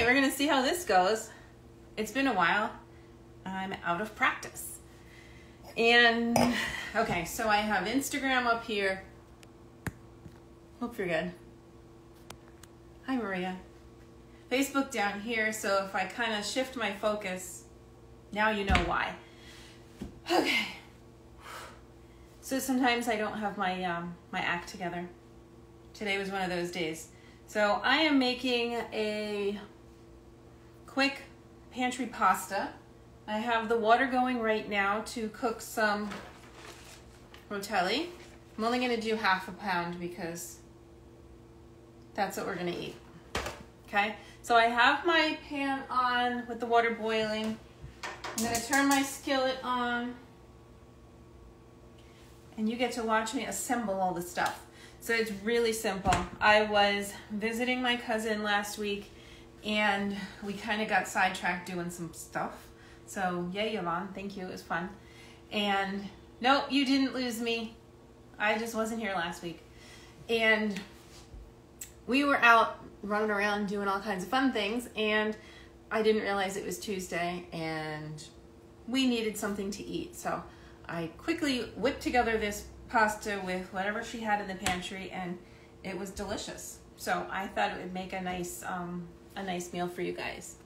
we're gonna see how this goes. It's been a while. I'm out of practice. And, okay, so I have Instagram up here. Hope you're good. Hi, Maria. Facebook down here, so if I kind of shift my focus, now you know why. Okay. So sometimes I don't have my my act together. Today was one of those days. So I am making a quick pantry pasta. I have the water going right now to cook some rotelli. I'm only going to do half a pound because that's what we're going to eat. Okay, so I have my pan on with the water boiling. I'm going to turn my skillet on. And you get to watch me assemble all the stuff. So it's really simple. I was visiting my cousin last week and we kind of got sidetracked doing some stuff. So yay, Yvonne, thank you, it was fun. And no, you didn't lose me. I just wasn't here last week. And we were out running around doing all kinds of fun things and I didn't realize it was Tuesday and we needed something to eat. So I quickly whipped together this pasta with whatever she had in the pantry and it was delicious. So I thought it would make a nice meal for you guys.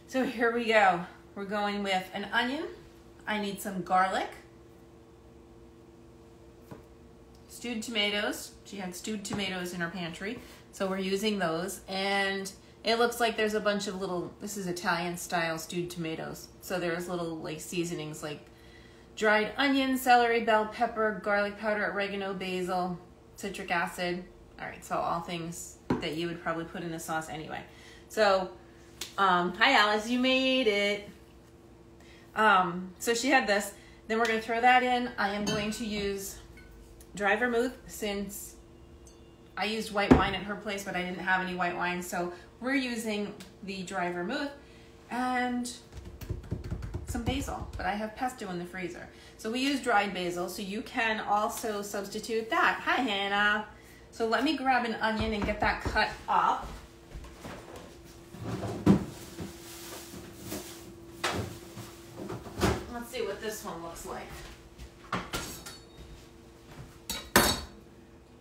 So here we go. We're going with an onion. I need some garlic. Stewed tomatoes. She had stewed tomatoes in her pantry. So we're using those. And it looks like there's a bunch of little, this is Italian style stewed tomatoes. So there's little like seasonings like dried onion, celery, bell pepper, garlic powder, oregano, basil, citric acid. All right, so all things that you would probably put in a sauce anyway. So, hi Alice, you made it. So she had this. Then we're gonna throw that in. I am going to use dry vermouth since I used white wine at her place, but I didn't have any white wine. So we're using the dry vermouth and some basil, but I have pesto in the freezer. So we use dried basil, so you can also substitute that. Hi, Hannah. So let me grab an onion and get that cut up. Let's see what this one looks like.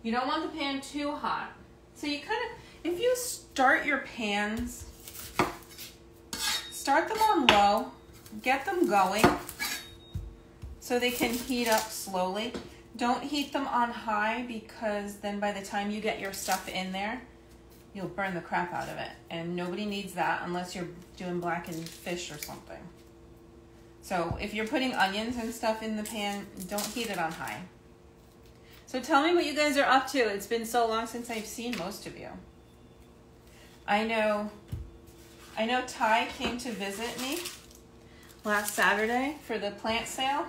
You don't want the pan too hot. So you kind of, if you start your pans, start them on low, get them going so they can heat up slowly. Don't heat them on high because then by the time you get your stuff in there, you'll burn the crap out of it. And nobody needs that unless you're doing blackened fish or something. So if you're putting onions and stuff in the pan, don't heat it on high. So tell me what you guys are up to. It's been so long since I've seen most of you. I know Ty came to visit me last Saturday for the plant sale.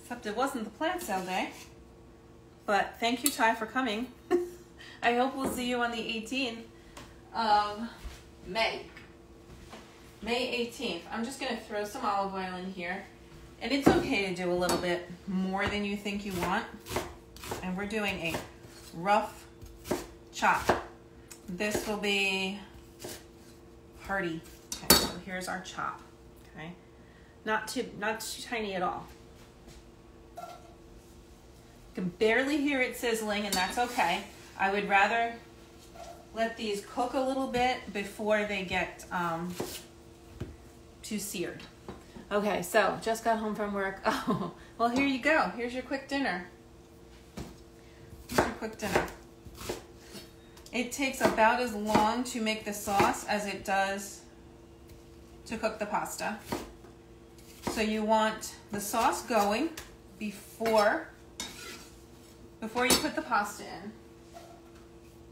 Except it wasn't the plant sale day. But thank you, Ty, for coming. I hope we'll see you on the 18th of May. May 18th. I'm just going to throw some olive oil in here. And it's okay to do a little bit more than you think you want. And we're doing a rough chop. This will be hearty. Okay, so here's our chop. Okay, not too tiny at all. You can barely hear it sizzling, and that's okay. I would rather let these cook a little bit before they get too seared. Okay, so just got home from work. Oh, well, here you go. Here's your quick dinner. Here's your quick dinner. It takes about as long to make the sauce as it does to cook the pasta. So you want the sauce going before you put the pasta in.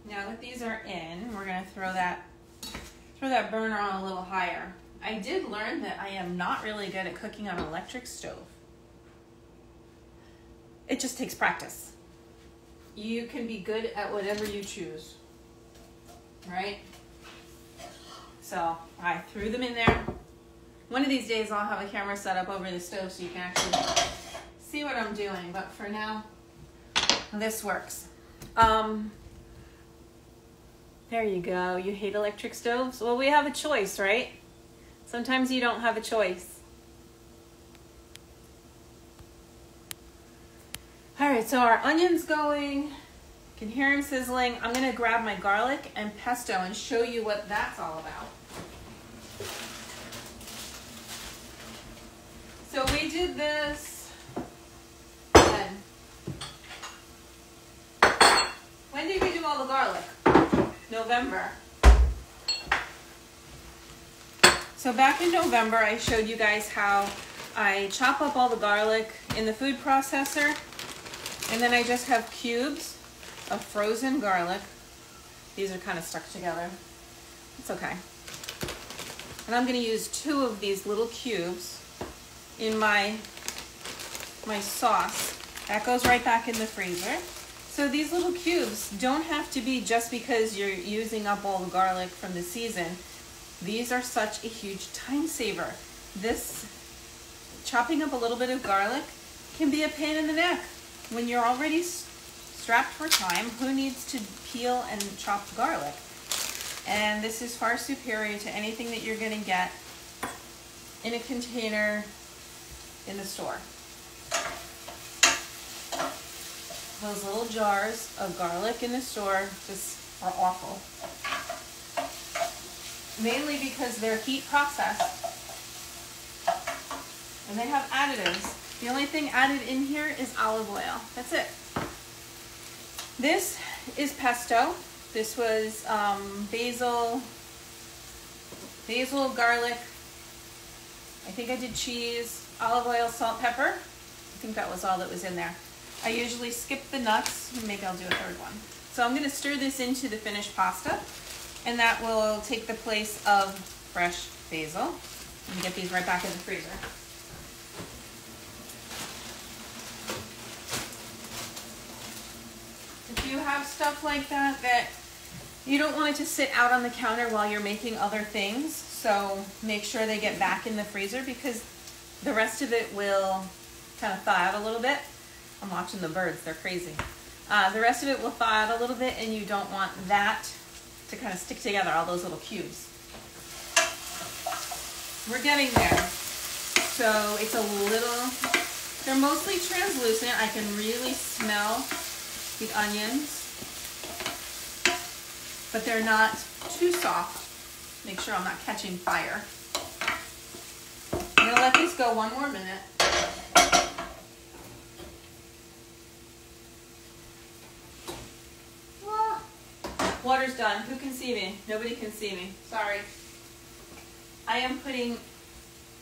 Now that these are in, we're gonna throw that burner on a little higher. I did learn that I am not really good at cooking on an electric stove. It just takes practice. You can be good at whatever you choose, right? So I threw them in there. One of these days I'll have a camera set up over the stove so you can actually see what I'm doing, but for now, this works. There There you go. You hate electric stoves? Well, we have a choice, right? Sometimes you don't have a choice. All right, so our onion's going. You can hear him sizzling. I'm gonna grab my garlic and pesto and show you what that's all about. So we did this when did we do all the garlic? November. So back in November, I showed you guys how I chop up all the garlic in the food processor, and then I just have cubes of frozen garlic. These are kind of stuck together. It's okay. And I'm going to use 2 of these little cubes in my sauce. That goes right back in the freezer. So these little cubes don't have to be just because you're using up all the garlic from the season. These are such a huge time saver. This chopping up a little bit of garlic can be a pain in the neck. When you're already strapped for time, who needs to peel and chop garlic? And this is far superior to anything that you're going to get in a container in the store. Those little jars of garlic in the store just are awful. Mainly because they're heat processed and they have additives. The only thing added in here is olive oil. That's it. This is pesto. This was basil, garlic. I think I did cheese, olive oil, salt, pepper. I think that was all that was in there. I usually skip the nuts. Maybe I'll do a third one. So I'm going to stir this into the finished pasta, and that will take the place of fresh basil. And get these right back in the freezer. If you have stuff like that you don't want it to sit out on the counter while you're making other things, so make sure they get back in the freezer because the rest of it will kind of thaw out a little bit. I'm watching the birds, they're crazy. The rest of it will thaw out a little bit, and you don't want that to kind of stick together, all those little cubes. We're getting there. So it's a little, they're mostly translucent. I can really smell the onions, but they're not too soft. Make sure I'm not catching fire. I'm gonna let these go one more minute. Water's done. Who can see me? Nobody can see me. Sorry. I am putting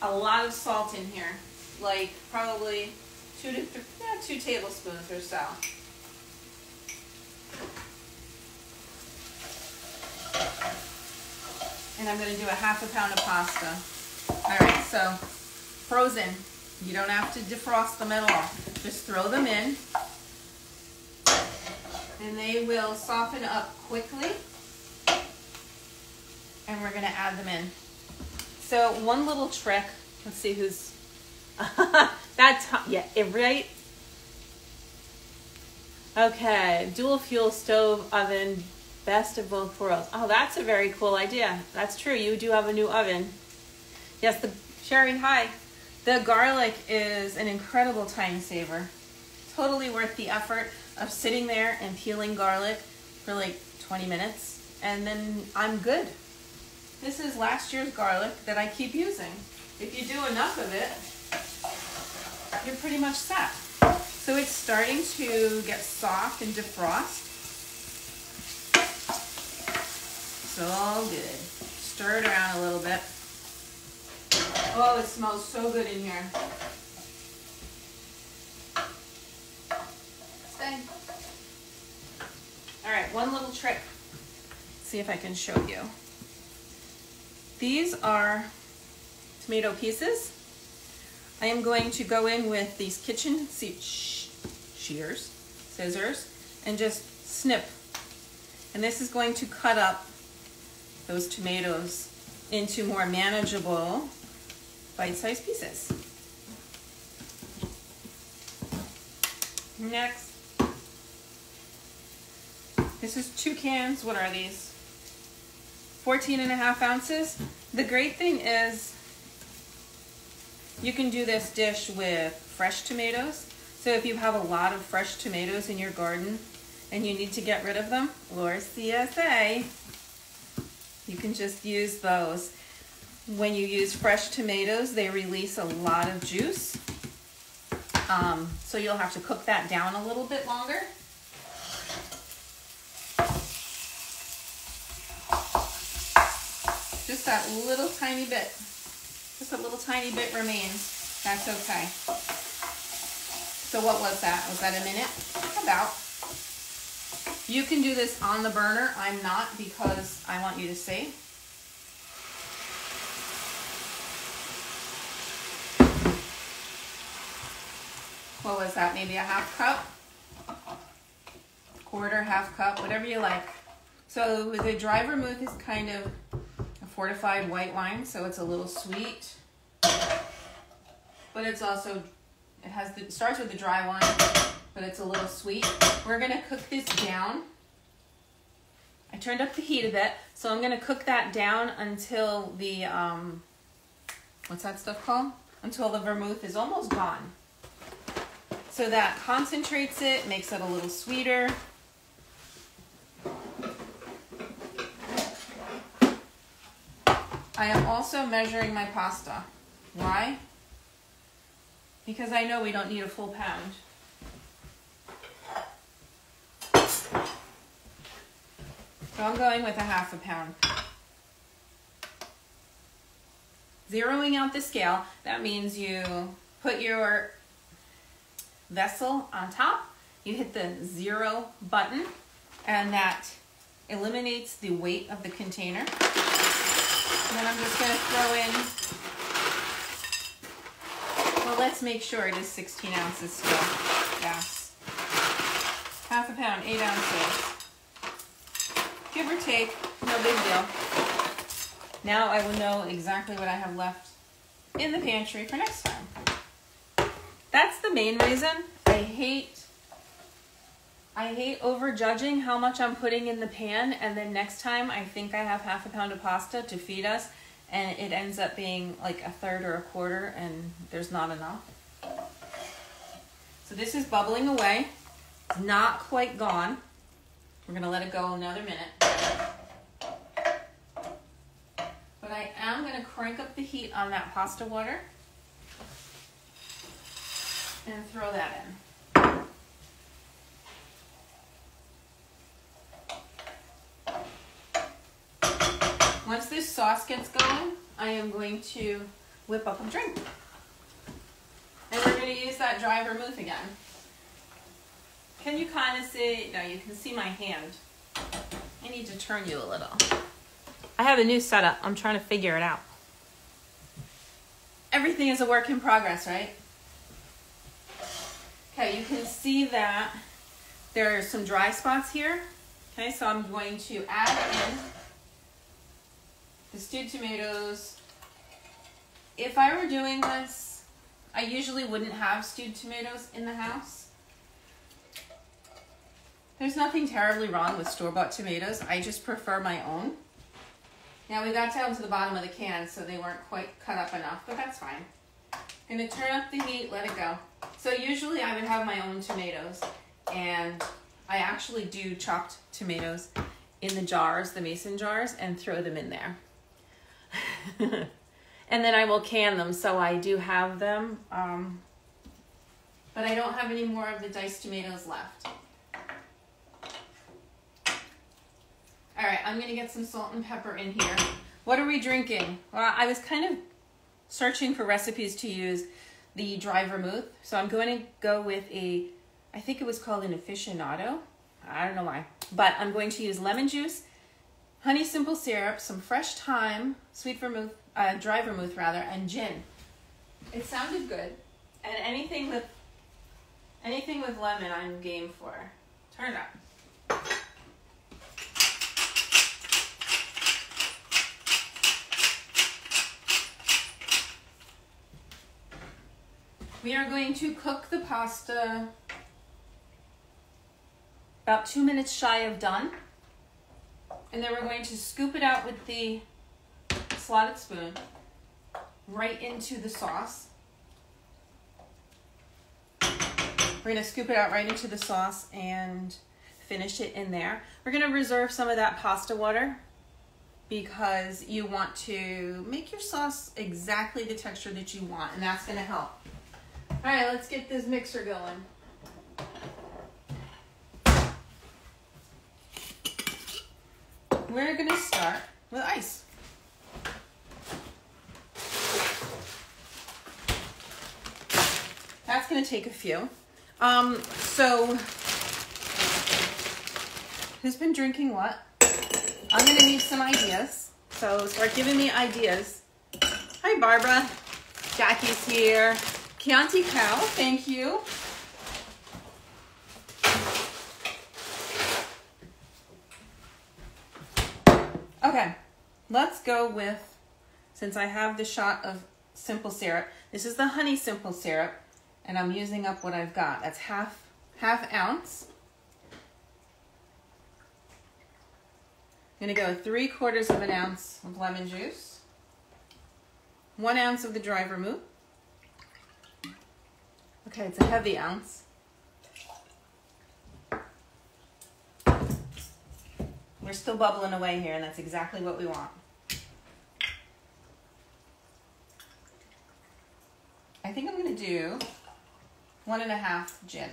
a lot of salt in here, like probably 2 tablespoons or so. And I'm going to do a ½ pound of pasta. All right, so frozen. You don't have to defrost them at all. Just throw them in. And they will soften up quickly. And we're going to add them in. So one little trick. Let's see who's... That's... Yeah, right? Okay. Dual fuel stove oven. Best of both worlds. Oh, that's a very cool idea. That's true. You do have a new oven. Yes, Sherry, hi. The garlic is an incredible time saver. Totally worth the effort of sitting there and peeling garlic for like 20 minutes, and then I'm good. This is last year's garlic that I keep using. If you do enough of it, you're pretty much set. So it's starting to get soft and defrost. It's all good. Stir it around a little bit. Oh, it smells so good in here. Stay. All right, one little trick. Let's see if I can show you. These are tomato pieces. I am going to go in with these kitchen scissors, and just snip. And this is going to cut up those tomatoes into more manageable bite-sized pieces. Next, this is 2 cans. What are these? 14.5 ounces. The great thing is you can do this dish with fresh tomatoes. So if you have a lot of fresh tomatoes in your garden and you need to get rid of them, or CSA, you can just use those. When you use fresh tomatoes, they release a lot of juice. So you'll have to cook that down a little bit longer. Just that little tiny bit. Just a little tiny bit remains. That's okay. So what was that? Was that a minute? About. You can do this on the burner. I'm not, because I want you to see. What was that? Maybe a half cup? Quarter, half cup, whatever you like. So the dry vermouth is kind of a fortified white wine, so it's a little sweet. But it's also, it starts with the dry wine, but it's a little sweet. We're gonna cook this down. I turned up the heat a bit, so I'm gonna cook that down until the, what's that stuff called? Until the vermouth is almost gone. So that concentrates it, makes it a little sweeter. I am also measuring my pasta. Why? Because I know we don't need a full pound. So I'm going with a half a pound. Zeroing out the scale, that means you put your vessel on top, you hit the 0 button, and that eliminates the weight of the container. And then I'm just going to throw in, well, let's make sure it is 16 ounces still. Yes. Half a pound, 8 ounces. Give or take, no big deal. Now I will know exactly what I have left in the pantry for next time. That's the main reason I hate overjudging how much I'm putting in the pan, and then next time I think I have half a pound of pasta to feed us, and it ends up being like a third or a quarter, and there's not enough. So this is bubbling away. It's not quite gone. We're gonna let it go another minute. But I am gonna crank up the heat on that pasta water and throw that in. Once this sauce gets going, I am going to whip up a drink. And we're going to use that dry vermouth again. Can you kind of see? No, you can see my hand. I need to turn you a little. I have a new setup. I'm trying to figure it out. Everything is a work in progress, right? Okay, you can see that there are some dry spots here. Okay, so I'm going to add in the stewed tomatoes. If I were doing this, I usually wouldn't have stewed tomatoes in the house. There's nothing terribly wrong with store-bought tomatoes. I just prefer my own. Now we got down to the bottom of the can, so they weren't quite cut up enough, but that's fine. I'm gonna turn up the heat, let it go. So usually I would have my own tomatoes, and I actually do chopped tomatoes in the jars, the mason jars, and throw them in there. And then I will can them, so I do have them, but I don't have any more of the diced tomatoes left. All right, I'm gonna get some salt and pepper in here. What are we drinking? Well, I was kind of searching for recipes to use the dry vermouth, so I'm going to go with a, I think it was called an aficionado. I don't know why, but I'm going to use lemon juice, honey simple syrup, some fresh thyme, sweet vermouth, dry vermouth rather, and gin. It sounded good, and anything with lemon I'm game for. Turn it up. We are going to cook the pasta about 2 minutes shy of done. And then we're going to scoop it out with the slotted spoon right into the sauce. We're going to scoop it out right into the sauce and finish it in there. We're going to reserve some of that pasta water because you want to make your sauce exactly the texture that you want, and that's going to help. All right, let's get this mixer going. We're going to start with ice. That's going to take a few. So who's been drinking what? I'm going to need some ideas. So start giving me ideas. Hi, Barbara. Jackie's here. Chianti Cow, thank you. Okay, let's go with, since I have the shot of simple syrup, this is the honey simple syrup, and I'm using up what I've got. That's half ounce. I'm gonna go with 3/4 of an ounce of lemon juice, 1 ounce of the dry vermouth. Okay, it's a heavy ounce. We're still bubbling away here, and that's exactly what we want. I think I'm gonna do 1.5 gin.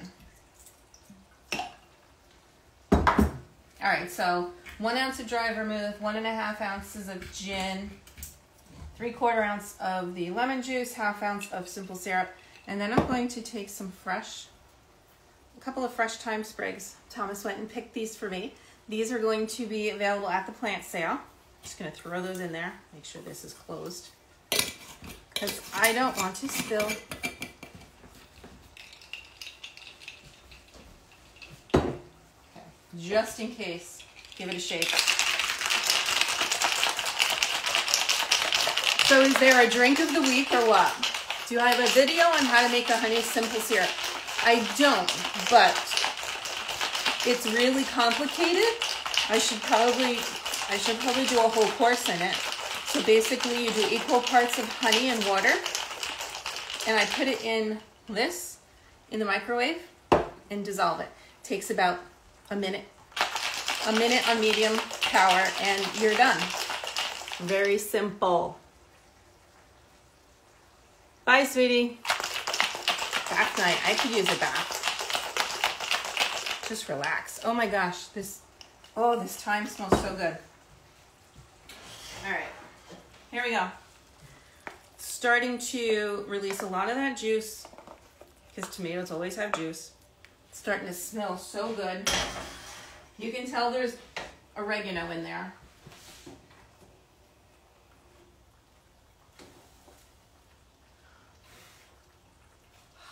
All right, so 1 ounce of dry vermouth, 1.5 ounces of gin, 3/4 ounce of the lemon juice, 1/2 ounce of simple syrup, and then I'm going to take a couple of fresh thyme sprigs. Thomas went and picked these for me. These are going to be available at the plant sale. I'm just gonna throw those in there. Make sure this is closed, because I don't want to spill. Okay, just in case, give it a shake. So is there a drink of the week or what? Do I have a video on how to make a honey simple syrup? I don't, but it's really complicated. I should probably do a whole course in it. So basically you do equal parts of honey and water, and I put it in this, in the microwave, and dissolve it. It takes about a minute on medium power, and you're done. Very simple. Bye, sweetie. Bath night. I could use a bath. Just relax. Oh my gosh, this thyme smells so good. All right, here we go. Starting to release a lot of that juice, because tomatoes always have juice. It's starting to smell so good. You can tell there's oregano in there.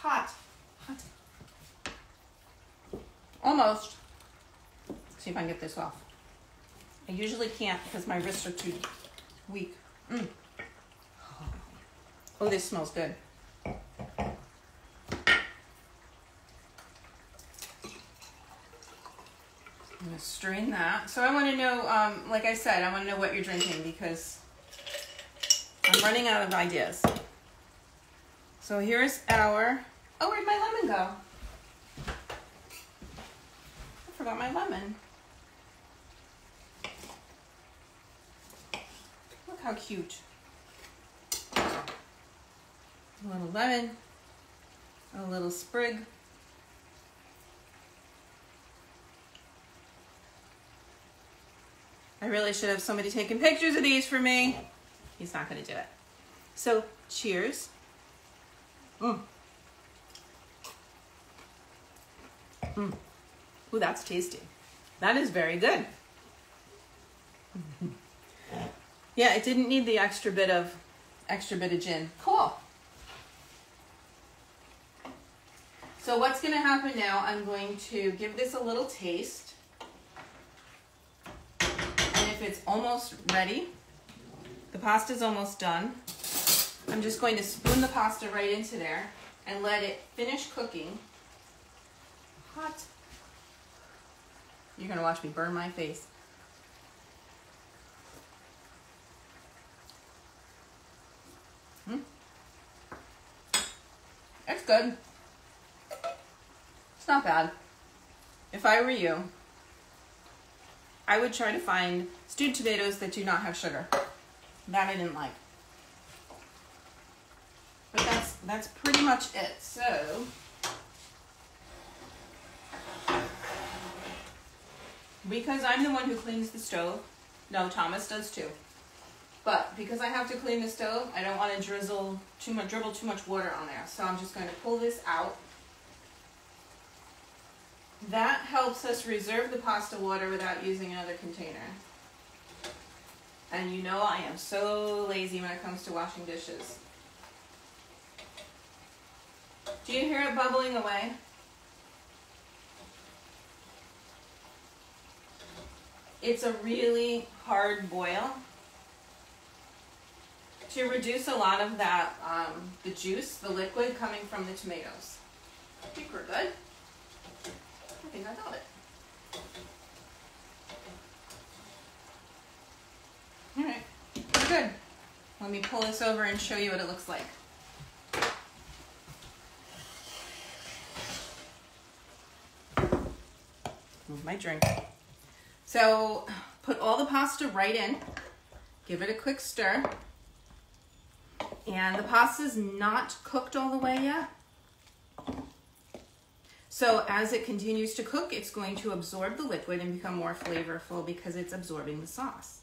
Hot. Almost. Let's see if I can get this off. I usually can't because my wrists are too weak. Oh, this smells good. I'm gonna strain that. So I want to know, like I said, I want to know what you're drinking because I'm running out of ideas. So here's our, oh, where'd my lemon go? I forgot my lemon. Look how cute. A little lemon, a little sprig. I really should have somebody taking pictures of these for me. He's not going to do it. So, cheers. Ooh, that's tasty. That is very good. Yeah, it didn't need the extra bit of gin. Cool. So what's going to happen now, I'm going to give this a little taste. And if it's almost ready, the pasta's almost done, I'm just going to spoon the pasta right into there and let it finish cooking. Hot. You're going to watch me burn my face. good. It's not bad. If I were you, I would try to find stewed tomatoes that do not have sugar. That I didn't like. But that's pretty much it. So because I'm the one who cleans the stove, no, Thomas does too. But because I have to clean the stove, I don't want to dribble too much water on there. So I'm just going to pull this out. That helps us reserve the pasta water without using another container. And you know I am so lazy when it comes to washing dishes. Do you hear it bubbling away? It's a really hard boil to reduce a lot of that, the juice, the liquid coming from the tomatoes. I think we're good. I think I got it. All right, we're good. Let me pull this over and show you what it looks like. Move my drink. So put all the pasta right in, give it a quick stir. And the pasta's not cooked all the way yet. So as it continues to cook, it's going to absorb the liquid and become more flavorful because it's absorbing the sauce.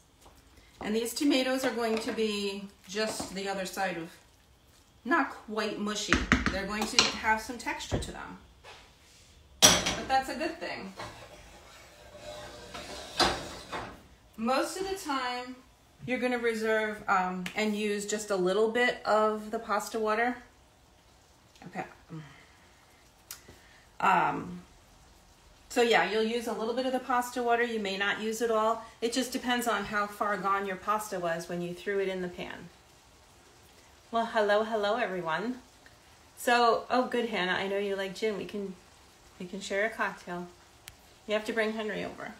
And these tomatoes are going to be just the other side of, not quite mushy. They're going to have some texture to them. But that's a good thing. Most of the time, you're going to reserve and use just a little bit of the pasta water. Okay. So yeah, you'll use a little bit of the pasta water. You may not use it all. It just depends on how far gone your pasta was when you threw it in the pan. Well, hello everyone. So, oh good, Hannah, I know you like gin. We can share a cocktail. You have to bring Henry over.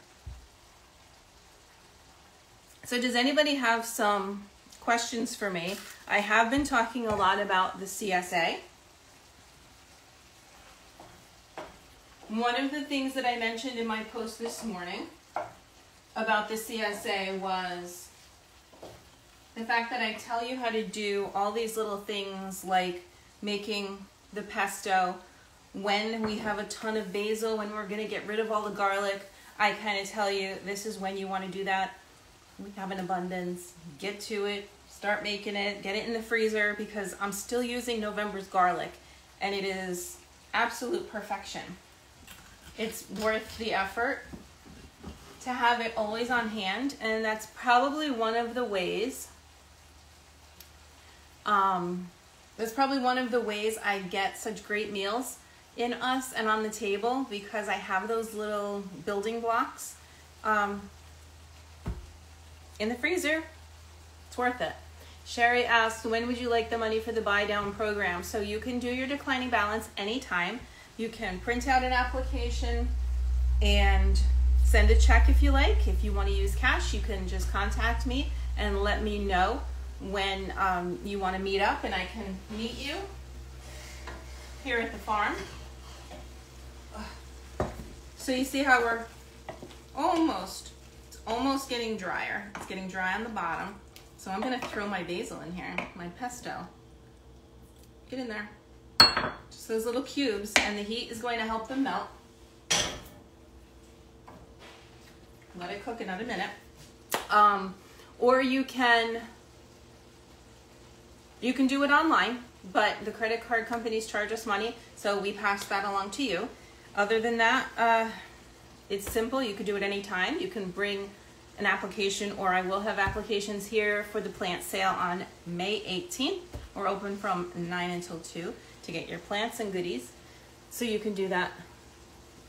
So does anybody have some questions for me? I have been talking a lot about the CSA. One of the things that I mentioned in my post this morning about the CSA was the fact that I tell you how to do all these little things like making the pesto. When we have a ton of basil, when we're going to get rid of all the garlic, I kind of tell you this is when you want to do that. We have an abundance, get to it, start making it, get it in the freezer because I'm still using November's garlic and it is absolute perfection. It's worth the effort to have it always on hand, and that's probably one of the ways I get such great meals in us and on the table because I have those little building blocks in the freezer. It's worth it. Sherry asks, when would you like the money for the buy down program? So you can do your declining balance anytime. You can print out an application and send a check if you like. If you want to use cash, you can just contact me and let me know when you want to meet up, and I can meet you here at the farm. So you see how we're almost getting drier. It's getting dry on the bottom. So I'm going to throw my basil in here, my pesto. Get in there. Just those little cubes, and the heat is going to help them melt. Let it cook another minute. Or you can do it online, but the credit card companies charge us money, so we pass that along to you. Other than that, it's simple. You could do it anytime. You can bring an application, or I will have applications here for the plant sale on May 18th. We're open from 9 until 2 to get your plants and goodies. So you can do that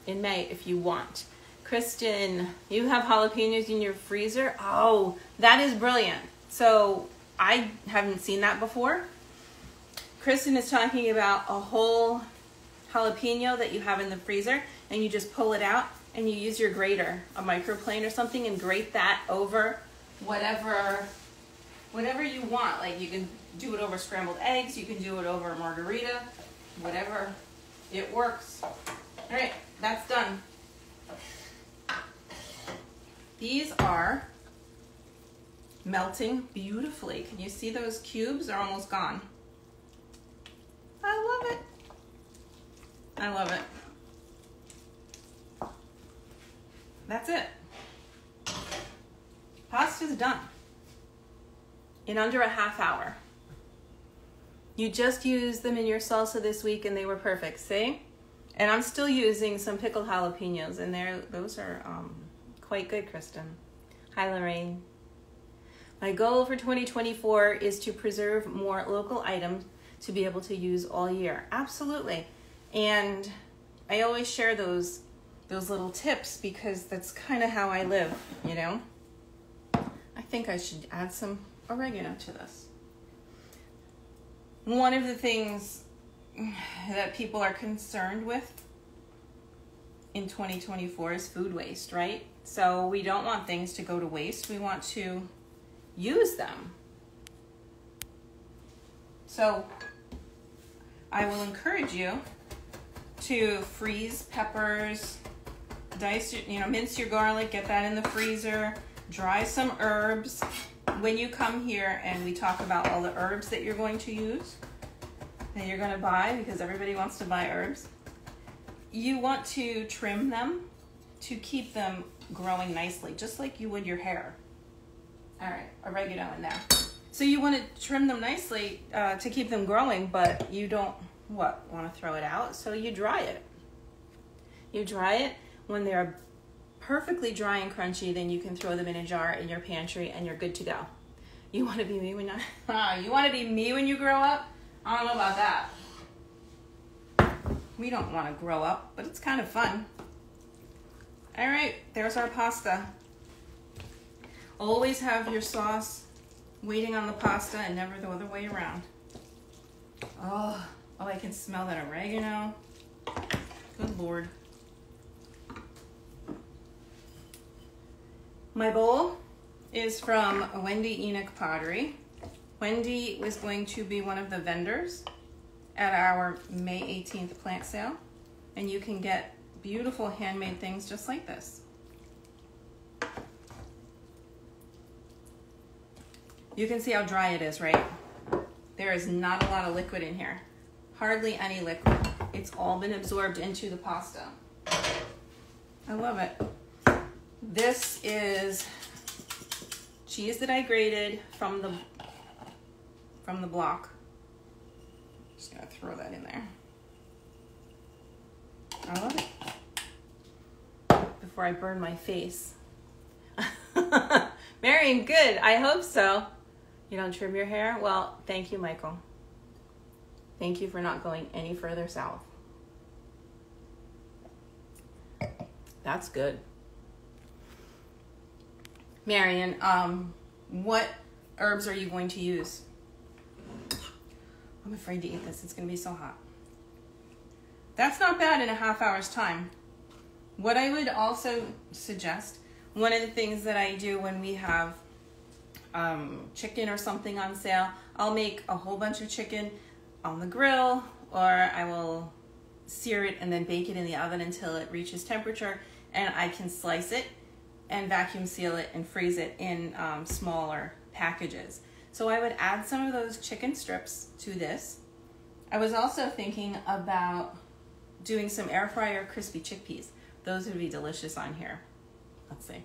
in May if you want. Kristen, you have jalapenos in your freezer? Oh, that is brilliant. So I haven't seen that before. Kristen is talking about a whole jalapeno that you have in the freezer, and you just pull it out and you use your grater, a microplane or something, and grate that over whatever you want. Like you can do it over scrambled eggs, you can do it over a margarita. whatever, it works. All right, that's done. These are melting beautifully. Can you see those cubes are almost gone? I love it. I love it. That's it. Pasta's done in under a half hour. You just used them in your salsa this week and they were perfect, see? And I'm still using some pickled jalapenos and those are quite good, Kristen. Hi, Lorraine. My goal for 2024 is to preserve more local items to be able to use all year. Absolutely. And I always share those little tips because that's kind of how I live, you know? I think I should add some oregano to this. One of the things that people are concerned with in 2024 is food waste, right? So we don't want things to go to waste. We want to use them. So I will encourage you to freeze peppers, dice, mince your garlic, get that in the freezer, dry some herbs. When you come here and we talk about all the herbs that you're going to use, that you're going to buy, because everybody wants to buy herbs, you want to trim them to keep them growing nicely, just like you would your hair. All right, oregano in there. So you want to trim them nicely to keep them growing, but you don't, want to throw it out? So you dry it. You dry it. When they're perfectly dry and crunchy, then you can throw them in a jar in your pantry and you're good to go. You want to be me when you want to be me when you grow up? I don't know about that. We don't want to grow up, but it's kind of fun. All right, there's our pasta. Always have your sauce waiting on the pasta and never the other way around. Oh, I can smell that oregano. Good Lord. My bowl is from Wendy Enoch Pottery. Wendy was going to be one of the vendors at our May 18th plant sale, and you can get beautiful handmade things just like this. You can see how dry it is, right? There is not a lot of liquid in here. Hardly any liquid. It's all been absorbed into the pasta. I love it. This is cheese that I grated from the block. Just gonna throw that in there. I love it. Before I burn my face. Marion, good. I hope so. You don't trim your hair? Well, thank you, Michael. Thank you for not going any further south. That's good. Marion, what herbs are you going to use? I'm afraid to eat this. It's going to be so hot. That's not bad in a half hour's time. What I would also suggest, one of the things that I do when we have chicken or something on sale, I'll make a whole bunch of chicken on the grill, or I will sear it and then bake it in the oven until it reaches temperature, and I can slice it and vacuum seal it and freeze it in smaller packages. So I would add some of those chicken strips to this. I was also thinking about doing some air fryer crispy chickpeas. Those would be delicious on here. Let's see.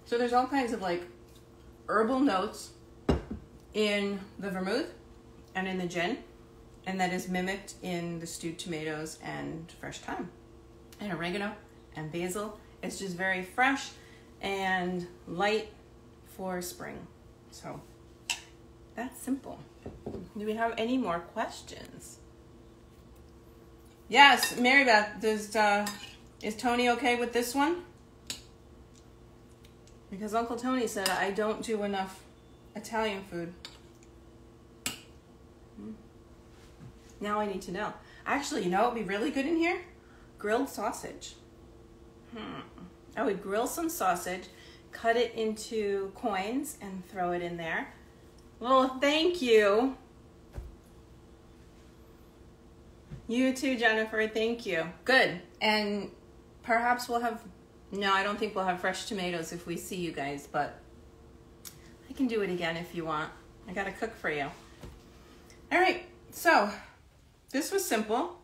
So there's all kinds of like herbal notes in the vermouth and in the gin, and that is mimicked in the stewed tomatoes and fresh thyme and oregano and basil. It's just very fresh and light for spring. So that's simple. Do we have any more questions? Yes, Mary Beth, is Tony okay with this one? Because Uncle Tony said I don't do enough Italian food. Now I need to know. Actually, you know what would be really good in here? Grilled sausage. I would grill some sausage, cut it into coins, and throw it in there. Well, thank you. You too, Jennifer. Thank you. Good. And perhaps we'll have, no, I don't think we'll have fresh tomatoes if we see you guys, but I can do it again if you want. I got to cook for you. All right. So this was simple.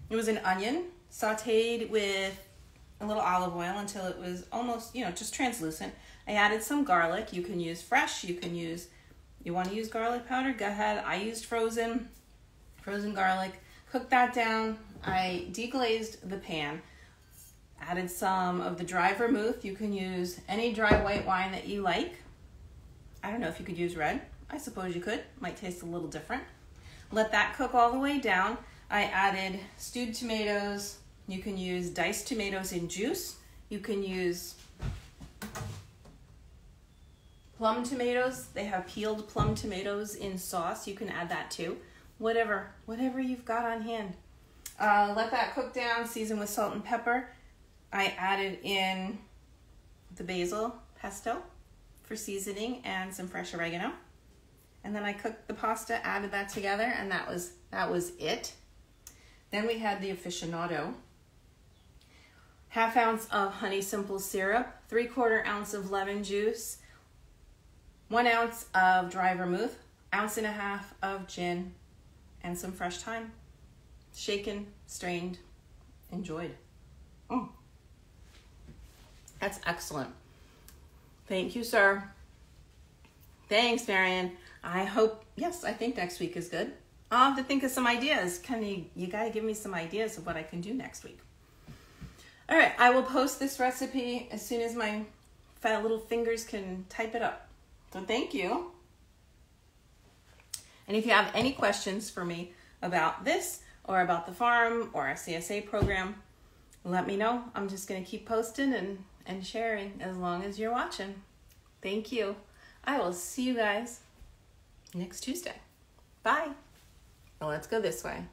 It was an onion sauteed with a little olive oil until it was almost, just translucent. I added some garlic. You can use fresh. You want to use garlic powder? Go ahead. I used frozen garlic. Cooked that down. I deglazed the pan. Added some of the dry vermouth. You can use any dry white wine that you like. I don't know if you could use red. I suppose you could. Might taste a little different. Let that cook all the way down. I added stewed tomatoes. You can use diced tomatoes in juice. You can use plum tomatoes. They have peeled plum tomatoes in sauce. You can add that too. Whatever you've got on hand. Let that cook down, season with salt and pepper. I added in the basil pesto for seasoning and some fresh oregano. And then I cooked the pasta, added that together, and that was it. Then we had the aficionado. 1/2 ounce of honey simple syrup, 3/4 ounce of lemon juice, 1 ounce of dry vermouth, 1.5 ounces of gin, and some fresh thyme. Shaken, strained, enjoyed. That's excellent. Thank you, sir. Thanks, Marion. I think next week is good. I'll have to think of some ideas. You gotta give me some ideas of what I can do next week. All right, I will post this recipe as soon as my fat little fingers can type it up. So thank you. And if you have any questions for me about this or about the farm or our CSA program, let me know. I'm just going to keep posting and sharing as long as you're watching. Thank you. I will see you guys next Tuesday. Bye. Well, let's go this way.